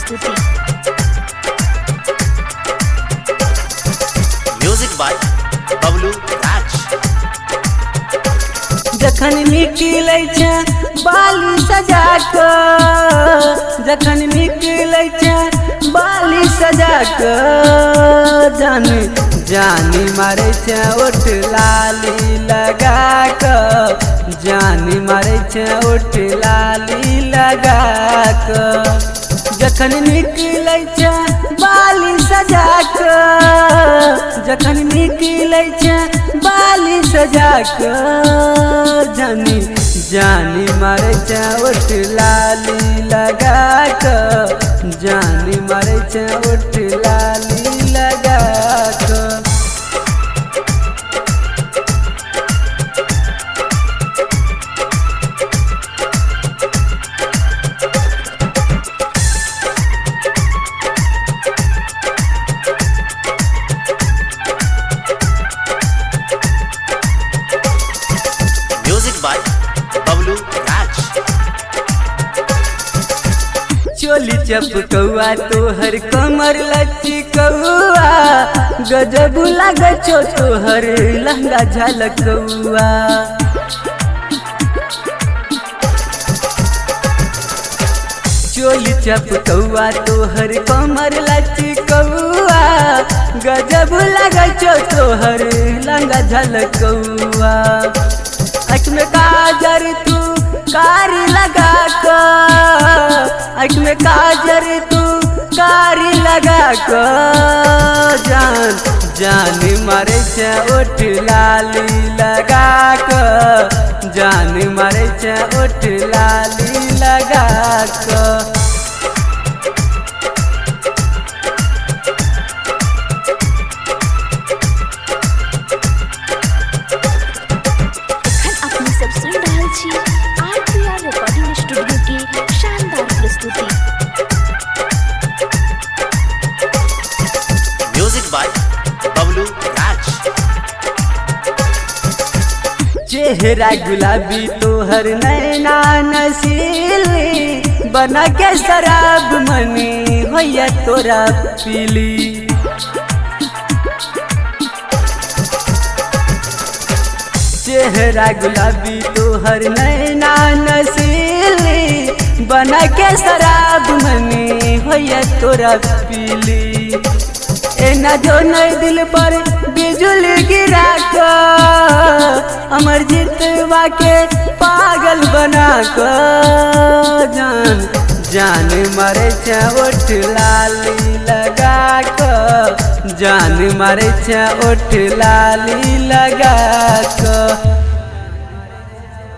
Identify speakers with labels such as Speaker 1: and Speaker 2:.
Speaker 1: प्रस्तुति।
Speaker 2: Music by Bablu राज।
Speaker 3: जखन निकलै छै बाली सजा कऽ, जखन निकलै छै बाली सजा कऽ, जानी मारै छै ओठ लाली लगा कऽ, जानी मारै छै ओठ लाली लगा कऽ। जखन निकलै छै बाली सजा कऽ, जखन निकलै छै बाली सजा कऽ, जानी मारै छै ओठ लाली लगा कऽ, जानी मारै छै ओठ लाली लगा कऽ।
Speaker 2: म्यूजिक बाय बबलू राज।
Speaker 3: चोली चपकौआ तोहर कमर लचकौआ, गजब लागै छौ तोहर लहंगा झलकौआ। चोली चपकौआ तोहर कमर लचकौआ, गजब लागै छौ तोहर लहंगा झलकौआ। आँख में काजर तू कारी लगा कर, आँख में काजर तू कारी लगा कर, जान मारे छै ओठ लाली लगा कर, जान मारे छै ओठ लाली लगा कर।
Speaker 1: अपने सब सुन रहे छी RPR रिकॉर्डिंग स्टूडियो की शानदार प्रस्तुति।
Speaker 2: म्यूजिक बाय बबलू राज।
Speaker 3: चेहरा गुलाबी तोहर नैना नसीली, बना के शराब मनी होया तोरा पीली। चेहरा गुलाबी तोहर नैना नसीली, बना के शराब मनी होया तोरा पीली। एना जो नई दिल पर बिजुली गिरा कर, अमर जीतवा के पागल बना कर, जान मारे छै ओठ लाली लगा कर, जान मारे छै ओठ लाली लगा कर।